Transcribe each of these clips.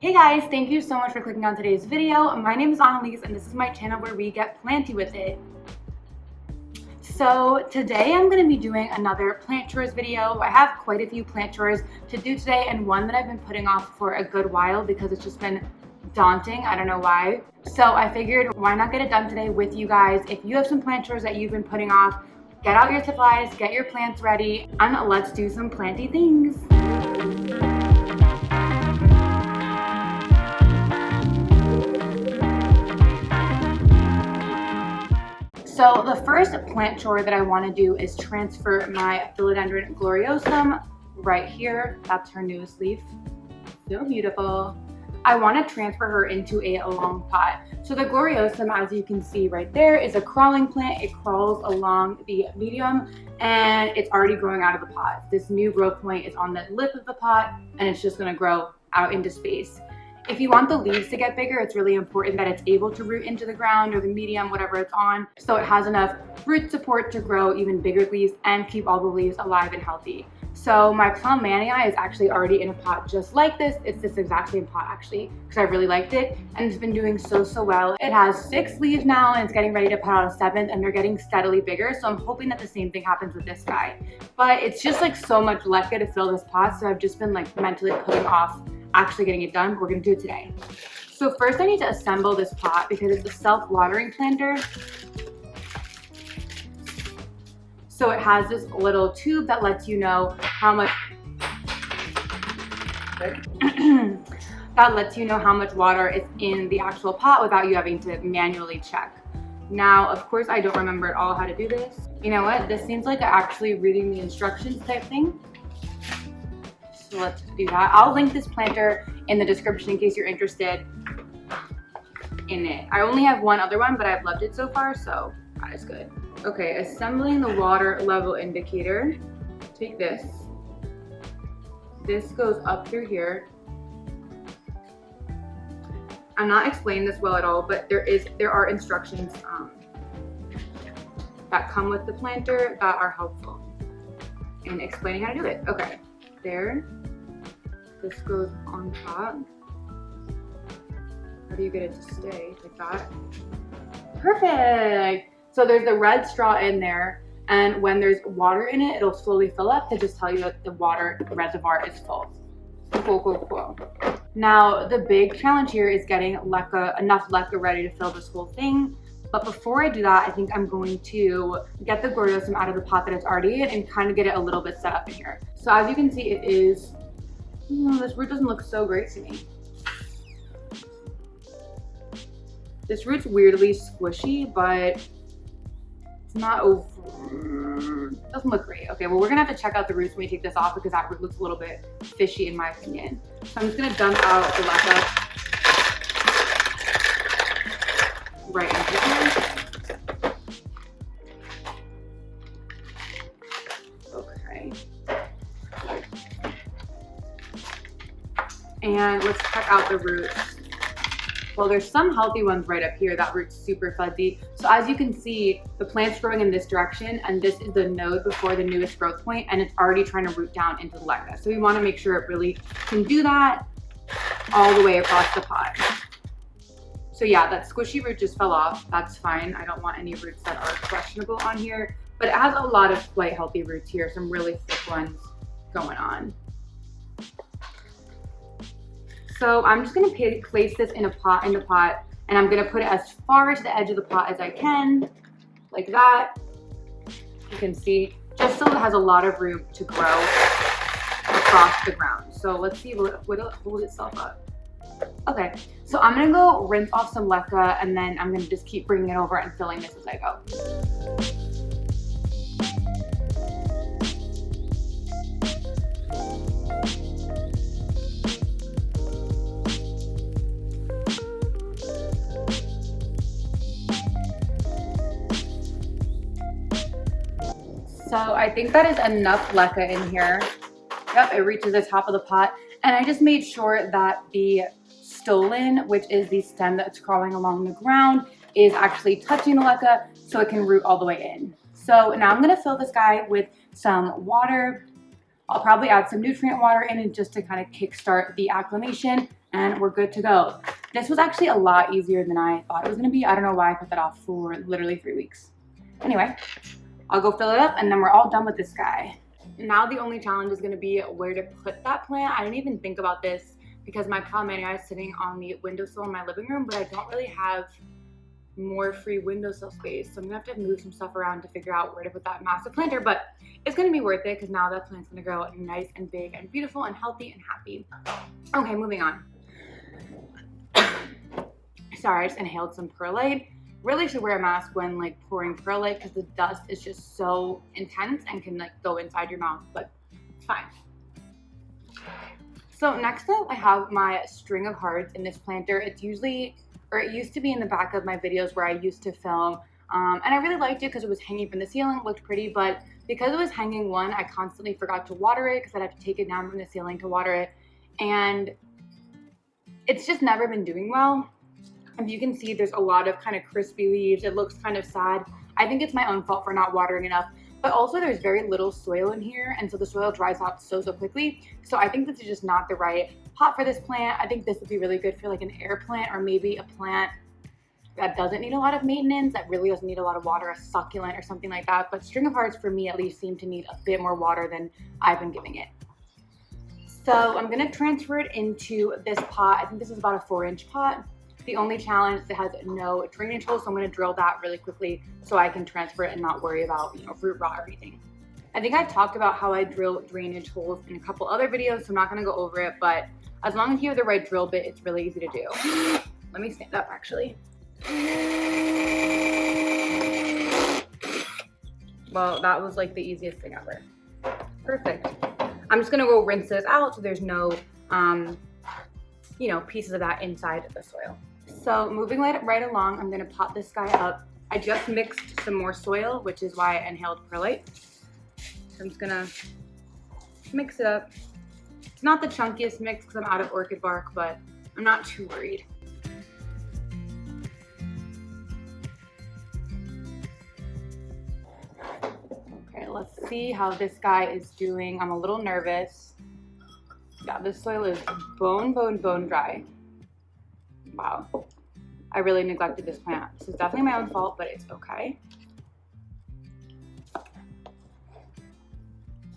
Hey guys, thank you so much for clicking on today's video. My name is Annalise and this is my channel where we get planty with it. So today I'm going to be doing another plant chores video. I have quite a few plant chores to do today and one that I've been putting off for a good while because it's just been daunting. I don't know why. So I figured why not get it done today with you guys. If you have some plant chores that you've been putting off, get out your supplies, get your plants ready, and let's do some planty things. So the first plant chore that I want to do is transfer my philodendron Gloriosum right here. That's her newest leaf. So beautiful. I want to transfer her into a long pot. So the Gloriosum, as you can see right there, is a crawling plant. It crawls along the medium and it's already growing out of the pot. This new growth point is on the lip of the pot and it's just going to grow out into space. If you want the leaves to get bigger, it's really important that it's able to root into the ground or the medium, whatever it's on, so it has enough root support to grow even bigger leaves and keep all the leaves alive and healthy. So my Plumania is actually already in a pot just like this. It's this exact same pot actually, because I really liked it and it's been doing so well. It has 6 leaves now and it's getting ready to put out a 7th and they're getting steadily bigger. So I'm hoping that the same thing happens with this guy. But it's just like so much leca to fill this pot, so I've just been like mentally putting off actually getting it done. We're gonna do it today. So first I need to assemble this pot because it's a self-watering planter. So it has this little tube that lets you know how much water is in the actual pot without you having to manually check. Now, of course, I don't remember at all how to do this. You know what? This seems like actually reading the instructions type thing. So let's do that. I'll link this planter in the description in case you're interested in it. I only have one other one, but I've loved it so far, so that is good. Okay, assembling the water level indicator. Take this. This goes up through here. I'm not explaining this well at all, but there are instructions that come with the planter that are helpful in explaining how to do it. Okay, there. This goes on top. How do you get it to stay like that? Perfect. So there's the red straw in there, and when there's water in it, it'll slowly fill up to just tell you that the water reservoir is full. Cool. Now the big challenge here is getting enough leca ready to fill this whole thing. But before I do that, I think I'm going to get the Gloriosum out of the pot that it's already in and kind of get it a little bit set up in here. So as you can see, it is, this root doesn't look so great to me. This root's weirdly squishy, but it's not over, doesn't look great. Okay, well, we're gonna have to check out the roots when we take this off because that root looks a little bit fishy in my opinion. So I'm just gonna dump out the leca right into here. Okay. And let's check out the roots. Well, there's some healthy ones right up here. That root's super fuzzy. So as you can see, the plant's growing in this direction and this is the node before the newest growth point and it's already trying to root down into the leca. So we want to make sure it really can do that all the way across the pot. So yeah, that squishy root just fell off. That's fine. I don't want any roots that are questionable on here, but it has a lot of quite healthy roots here, some really thick ones going on. So I'm just gonna place this in the pot, and I'm gonna put it as far to the edge of the pot as I can, like that. You can see, just so it has a lot of room to grow across the ground. So let's see, will it hold itself up? Okay, so I'm gonna go rinse off some leca, and then I'm gonna just keep bringing it over and filling this as I go. So I think that is enough leca in here. Yep, it reaches the top of the pot. And I just made sure that the stolon, which is the stem that's crawling along the ground, is actually touching the leca so it can root all the way in. So now I'm gonna fill this guy with some water. I'll probably add some nutrient water in it just to kind of kickstart the acclimation, and we're good to go. This was actually a lot easier than I thought it was gonna be. I don't know why I put that off for literally 3 weeks. Anyway, I'll go fill it up and then we're all done with this guy. Now the only challenge is gonna be where to put that plant. I didn't even think about this because my Palmania is sitting on the windowsill in my living room, but I don't really have more free windowsill space. So I'm gonna have to move some stuff around to figure out where to put that massive planter, but it's gonna be worth it because now that plant's gonna grow nice and big and beautiful and healthy and happy. Okay, moving on. Sorry, I just inhaled some perlite. Really should wear a mask when like pouring perlite because the dust is just so intense and can like go inside your mouth, but it's fine. So next up, I have my string of hearts in this planter. It's usually, or it used to be in the back of my videos where I used to film. And I really liked it because it was hanging from the ceiling, it looked pretty, but because it was hanging one, I constantly forgot to water it because I'd have to take it down from the ceiling to water it. And it's just never been doing well. As you can see, there's a lot of kind of crispy leaves. It looks kind of sad. I think it's my own fault for not watering enough, but also there's very little soil in here. And so the soil dries out so quickly. So I think this is just not the right pot for this plant. I think this would be really good for like an air plant or maybe a plant that doesn't need a lot of maintenance, that really doesn't need a lot of water, a succulent or something like that. But string of hearts for me at least seem to need a bit more water than I've been giving it. So I'm gonna transfer it into this pot. I think this is about a 4-inch pot. The only challenge is it has no drainage hole, so I'm gonna drill that really quickly so I can transfer it and not worry about, you know, root rot or anything. I think I've talked about how I drill drainage holes in a couple other videos, so I'm not gonna go over it, but as long as you have the right drill bit, it's really easy to do. Let me stand up actually. Well, that was like the easiest thing ever. Perfect. I'm just gonna go rinse this out so there's no, you know, pieces of that inside of the soil. So moving right along, I'm gonna pot this guy up. I just mixed some more soil, which is why I inhaled perlite. So I'm just gonna mix it up. It's not the chunkiest mix because I'm out of orchid bark, but I'm not too worried. Okay, let's see how this guy is doing. I'm a little nervous. Yeah, this soil is bone dry. Wow. I really neglected this plant. This is definitely my own fault, but it's okay.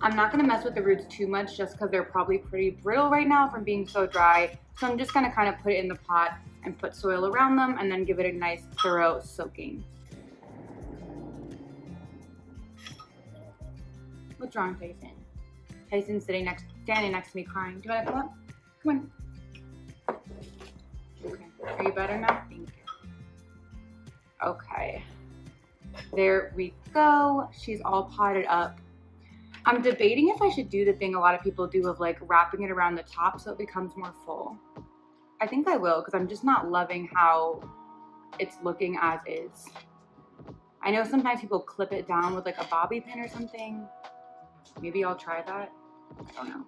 I'm not gonna mess with the roots too much just because they're probably pretty brittle right now from being so dry. So I'm just gonna kind of put it in the pot and put soil around them and then give it a nice thorough soaking. What's wrong, Tyson? Tyson's standing next to me crying. Do you want to come up? Come on. Okay. Are you better now? Thank you. Okay. There we go. She's all potted up. I'm debating if I should do the thing a lot of people do of like wrapping it around the top so it becomes more full. I think I will because I'm just not loving how it's looking as is. I know sometimes people clip it down with like a bobby pin or something. Maybe I'll try that. I don't know.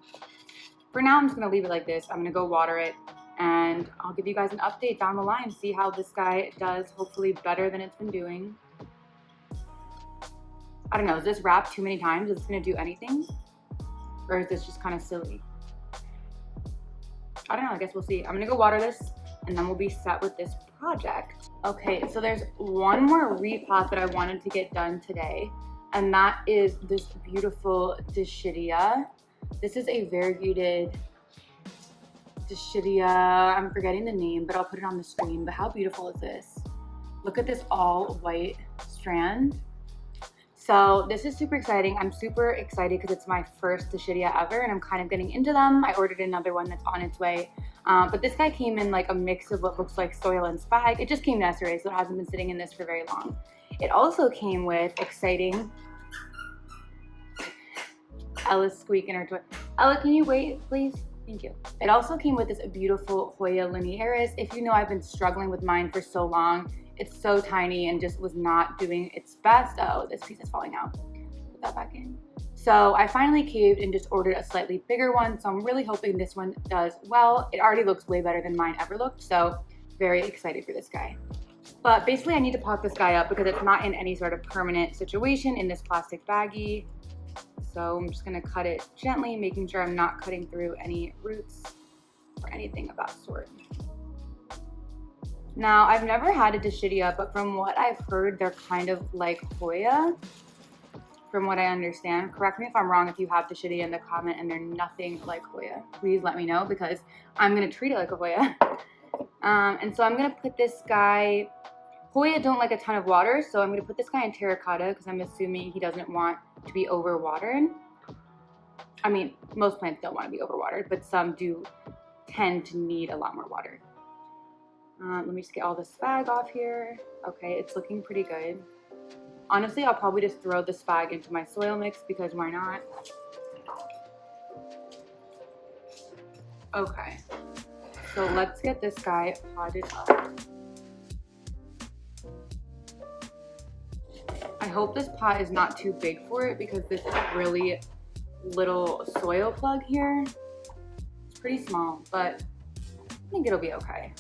For now, I'm just gonna leave it like this. I'm gonna go water it and I'll give you guys an update down the line, see how this guy does, hopefully better than it's been doing. I don't know, is this wrapped too many times? Is this gonna do anything? Or is this just kind of silly? I don't know, I guess we'll see. I'm gonna go water this and then we'll be set with this project. Okay, so there's one more repot that I wanted to get done today, and that is this beautiful dischidia. This is a variegated dischidia. I'm forgetting the name, but I'll put it on the screen. But how beautiful is this? Look at this all white strand. So this is super exciting. I'm super excited because it's my first dischidia ever and I'm kind of getting into them. I ordered another one that's on its way. But this guy came in like a mix of what looks like soil and spag. It just came yesterday, so it hasn't been sitting in this for very long. It also came with exciting, Ella's squeaking her toy. Ella, can you wait, please? Thank you. It also came with this beautiful Hoya linearis. If you know, I've been struggling with mine for so long. It's so tiny and just was not doing its best. Oh, this piece is falling out. Put that back in. So I finally caved and just ordered a slightly bigger one. So I'm really hoping this one does well. It already looks way better than mine ever looked. So very excited for this guy. But basically I need to pot this guy up because it's not in any sort of permanent situation in this plastic baggie. So I'm just gonna cut it gently, making sure I'm not cutting through any roots or anything of that sort. Now, I've never had a dischidia, but from what I've heard, they're kind of like Hoya, from what I understand. Correct me if I'm wrong if you have dischidia in the comment and they're nothing like Hoya. Please let me know because I'm gonna treat it like a Hoya. And so I'm gonna put this guy, Hoya don't like a ton of water, so I'm gonna put this guy in terracotta because I'm assuming he doesn't want to be overwatered. I mean, most plants don't want to be overwatered, but some do tend to need a lot more water. Let me just get all the spag off here. Okay, it's looking pretty good. Honestly, I'll probably just throw the spag into my soil mix because why not? Okay, so let's get this guy potted up. I hope this pot is not too big for it because this is a really little soil plug here. It's pretty small, but I think it'll be okay.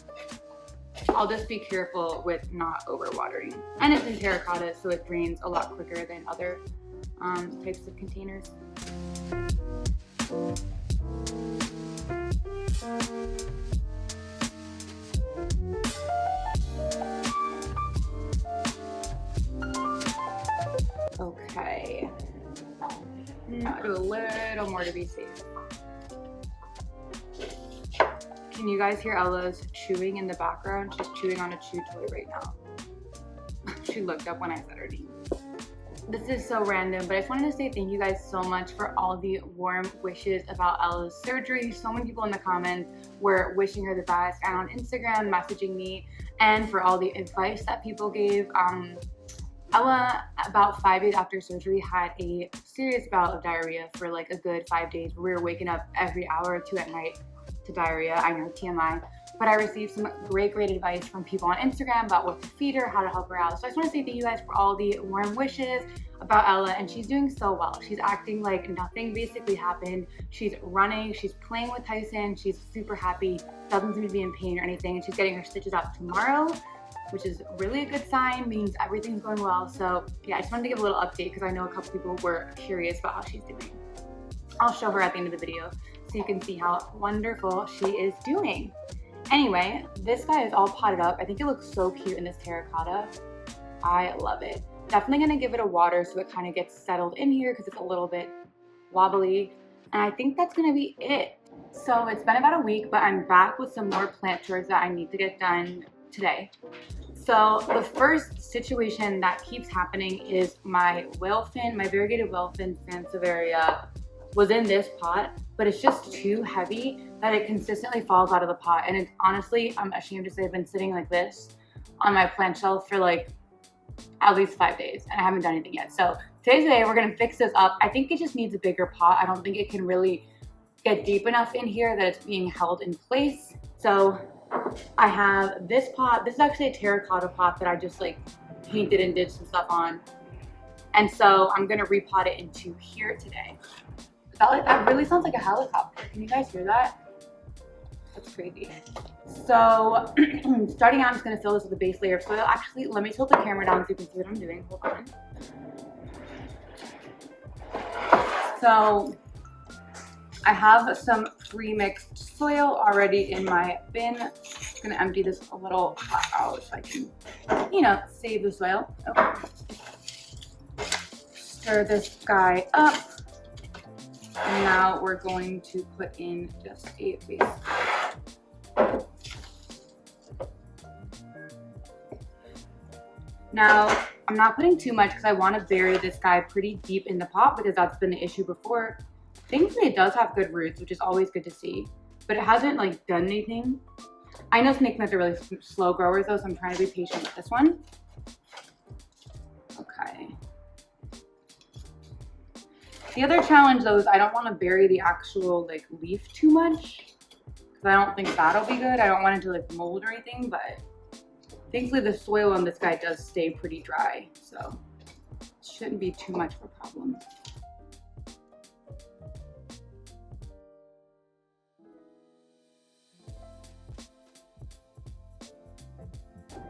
I'll just be careful with not overwatering. And it's in terracotta, so it drains a lot quicker than other types of containers. Okay. I'll do a little more to be safe. Can you guys hear Ella's chewing in the background? She's chewing on a chew toy right now. She looked up when I said her name. This is so random, but I just wanted to say thank you guys so much for all the warm wishes about Ella's surgery. So many people in the comments were wishing her the best and on Instagram messaging me, and for all the advice that people gave. Ella, about 5 days after surgery, had a serious bout of diarrhea for like a good 5 days. We were waking up every hour or two at night to diarrhea. I know, TMI. But I received some great advice from people on Instagram about what to feed her, how to help her out. So I just want to say thank you guys for all the warm wishes about Ella, and she's doing so well. She's acting like nothing basically happened. She's running, she's playing with Tyson, she's super happy, doesn't seem to be in pain or anything, and she's getting her stitches out tomorrow, which is really a good sign, means everything's going well. So yeah, I just wanted to give a little update because I know a couple people were curious about how she's doing. I'll show her at the end of the video so you can see how wonderful she is doing. Anyway, this guy is all potted up. I think it looks so cute in this terracotta. I love it. Definitely gonna give it a water so it kind of gets settled in here because it's a little bit wobbly. And I think that's gonna be it. So it's been about a week, but I'm back with some more plant chores that I need to get done today. So the first situation that keeps happening is my whalefin, my variegated whalefin Sansevieria was in this pot, but it's just too heavy that it consistently falls out of the pot. And it's honestly, I'm ashamed to say, I've been sitting like this on my plant shelf for like at least 5 days and I haven't done anything yet. So today's the day we're gonna fix this up. I think it just needs a bigger pot. I don't think it can really get deep enough in here that it's being held in place. So I have this pot. This is actually a terracotta pot that I just like painted and did some stuff on. And so I'm gonna repot it into here today. That really sounds like a helicopter. Can you guys hear that? That's crazy. So starting out, I'm just gonna fill this with a base layer of soil. Actually, let me tilt the camera down so you can see what I'm doing. Hold on. So I have some pre-mixed soil already in my bin. I'm just gonna empty this a little out so I can, you know, save the soil. Okay. Stir this guy up. And now we're going to put in just a base. Now, I'm not putting too much because I want to bury this guy pretty deep in the pot because that's been the issue before. Thankfully, it does have good roots, which is always good to see, but it hasn't like done anything. I know snake plants are really slow growers though, so I'm trying to be patient with this one. Okay. The other challenge though is I don't want to bury the actual like leaf too much because I don't think that'll be good. I don't want it to like mold or anything, but thankfully the soil on this guy does stay pretty dry, so it shouldn't be too much of a problem.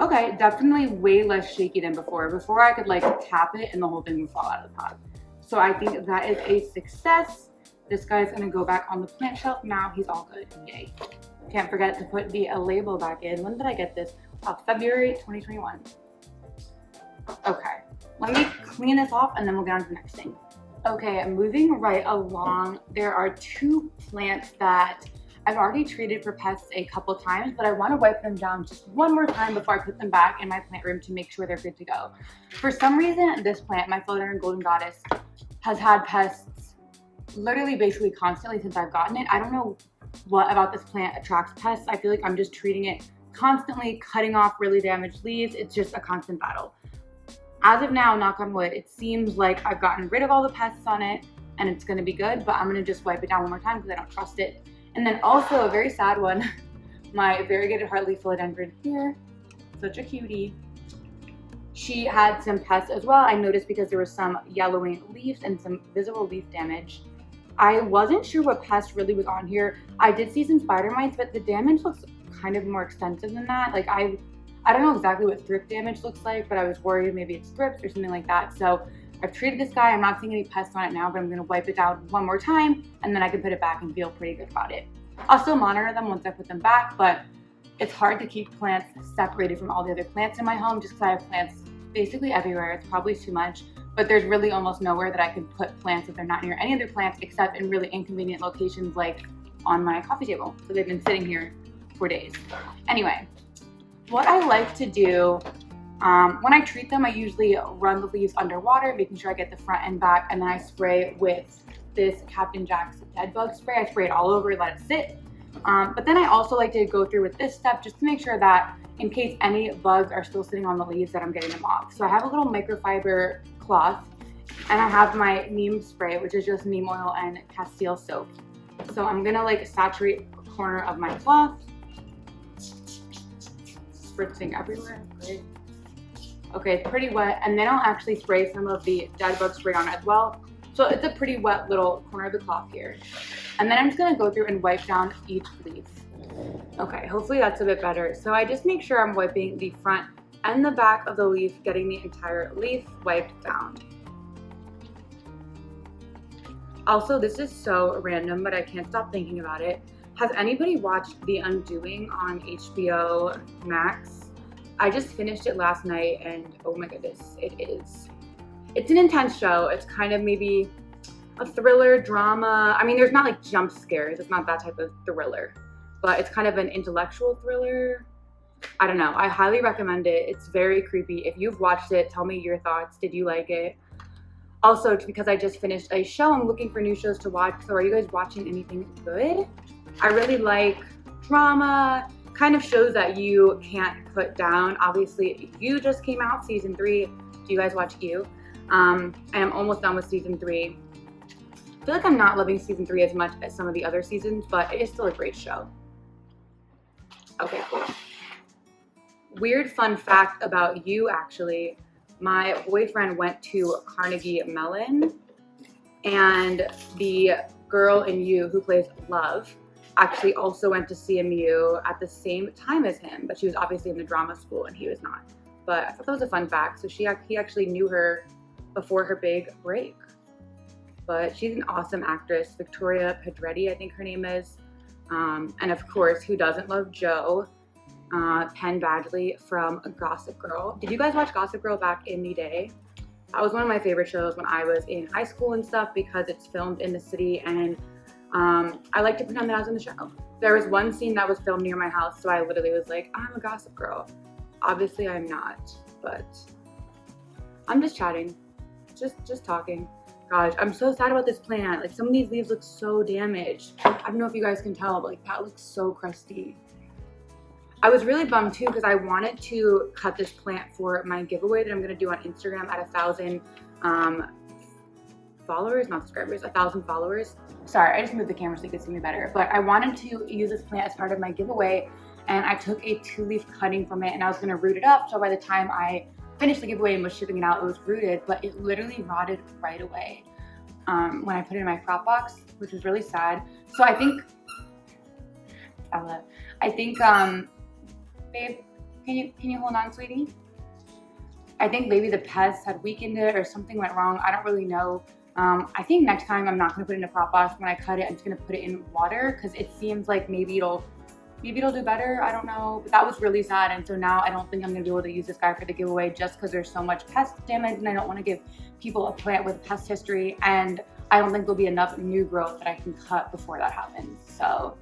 Okay, definitely way less shaky than before. Before I could like tap it and the whole thing would fall out of the pot. So I think that is a success. This guy's gonna go back on the plant shelf now. He's all good, yay. Can't forget to put the label back in. When did I get this? February 2021. Okay, let me clean this off and then we'll get on to the next thing. Okay, moving right along, there are 2 plants that I've already treated for pests a couple times, but I want to wipe them down just one more time before I put them back in my plant room to make sure they're good to go. For some reason, this plant, my philodendron golden goddess, has had pests literally basically constantly since I've gotten it. I don't know what about this plant attracts pests. I feel like I'm just treating it constantly, cutting off really damaged leaves. It's just a constant battle. As of now, knock on wood, it seems like I've gotten rid of all the pests on it and it's gonna be good, but I'm gonna just wipe it down one more time because I don't trust it. And then also a very sad one, my variegated heartleaf philodendron here, such a cutie. She had some pests as well. I noticed because there was some yellowing leaves and some visible leaf damage. I wasn't sure what pest really was on here. I did see some spider mites, but the damage looks kind of more extensive than that. Like I don't know exactly what thrip damage looks like, but I was worried maybe it's thrips or something like that. So I've treated this guy. I'm not seeing any pests on it now, but I'm gonna wipe it down one more time and then I can put it back and feel pretty good about it. I'll still monitor them once I put them back, but it's hard to keep plants separated from all the other plants in my home just because I have plants basically everywhere. It's probably too much, but there's really almost nowhere that I can put plants if they're not near any other plants except in really inconvenient locations like on my coffee table. So they've been sitting here for days. Anyway, what I like to do when I treat them, I usually run the leaves underwater, making sure I get the front and back, and then I spray with this Captain Jack's dead bug spray. I spray it all over, let it sit. But then I also like to go through with this step just to make sure that in case any bugs are still sitting on the leaves that I'm getting them off. So I have a little microfiber cloth and I have my neem spray, which is just neem oil and castile soap. So I'm gonna like saturate a corner of my cloth, spritzing everywhere, great. Okay, it's pretty wet, and then I'll actually spray some of the dead bug spray on it as well. So it's a pretty wet little corner of the cloth here. And then I'm just gonna go through and wipe down each leaf. Okay, hopefully that's a bit better. So I just make sure I'm wiping the front and the back of the leaf, getting the entire leaf wiped down. Also, this is so random, but I can't stop thinking about it. Has anybody watched The Undoing on HBO Max? I just finished it last night and oh my goodness, it's an intense show. It's kind of maybe a thriller, drama. I mean, there's not like jump scares. It's not that type of thriller, but it's kind of an intellectual thriller. I don't know. I highly recommend it. It's very creepy. If you've watched it, tell me your thoughts. Did you like it? Also, because I just finished a show, I'm looking for new shows to watch. So are you guys watching anything good? I really like drama, kind of shows that you can't put down. Obviously, You just came out, season 3. Do you guys watch You? I am almost done with season 3. I feel like I'm not loving season 3 as much as some of the other seasons, but it is still a great show. Okay, cool. Weird fun fact about You, actually. My boyfriend went to Carnegie Mellon, and the girl in You who plays Love actually also went to CMU at the same time as him, but she was obviously in the drama school and he was not. But I thought that was a fun fact. So he actually knew her before her big break. But she's an awesome actress. Victoria Pedretti, I think her name is. And of course, who doesn't love Jo? Penn Badgley from Gossip Girl. Did you guys watch Gossip Girl back in the day? That was one of my favorite shows when I was in high school and stuff because it's filmed in the city, and I like to pretend that I was in the show. There was one scene that was filmed near my house, so I literally was like, I'm a Gossip Girl. Obviously I'm not, but I'm just chatting, just talking. Gosh, I'm so sad about this plant. Like, some of these leaves look so damaged. I don't know if you guys can tell, but like that looks so crusty. I was really bummed too because I wanted to cut this plant for my giveaway that I'm gonna do on Instagram at 1,000 followers, not subscribers, 1,000 followers. Sorry, I just moved the camera so you could see me better. But I wanted to use this plant as part of my giveaway, and I took a 2-leaf cutting from it and I was gonna root it up. So by the time I finished the giveaway and was shipping it out, it was rooted, but it literally rotted right away when I put it in my prop box, which was really sad. So I think, babe, can you hold on, sweetie? I think maybe the pest had weakened it or something went wrong. I don't really know. I think next time I'm not gonna put it in a prop box. When I cut it, I'm just gonna put it in water because it seems like maybe it'll do better. I don't know, but that was really sad. And so now I don't think I'm gonna be able to use this guy for the giveaway just because there's so much pest damage, and I don't want to give people a plant with pest history, and I don't think there'll be enough new growth that I can cut before that happens. So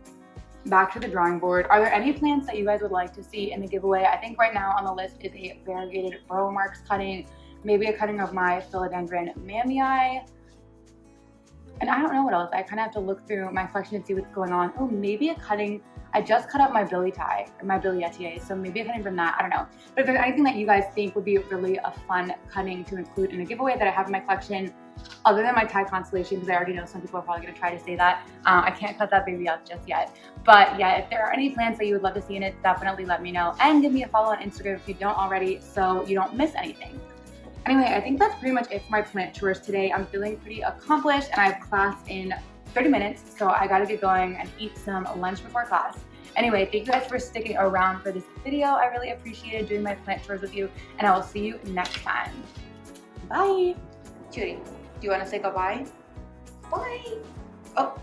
back to the drawing board. Are there any plants that you guys would like to see in the giveaway? I think right now on the list is a variegated burrow marks cutting, maybe a cutting of my philodendron mammii, and I don't know what else. I kind of have to look through my collection and see what's going on. Oh, maybe a cutting. I just cut up my billy tie, or my billietier, so maybe a cutting from that, I don't know. But if there's anything that you guys think would be really a fun cutting to include in a giveaway that I have in my collection, other than my tie constellation, because I already know some people are probably gonna try to say that. I can't cut that baby up just yet. But yeah, if there are any plants that you would love to see in it, definitely let me know. And give me a follow on Instagram if you don't already, so you don't miss anything. Anyway, I think that's pretty much it for my plant chores today. I'm feeling pretty accomplished, and I have class in 30 minutes, so I gotta get going and eat some lunch before class. Anyway, thank you guys for sticking around for this video. I really appreciated doing my plant chores with you, and I will see you next time. Bye. Judy, do you want to say goodbye? Bye. Oh.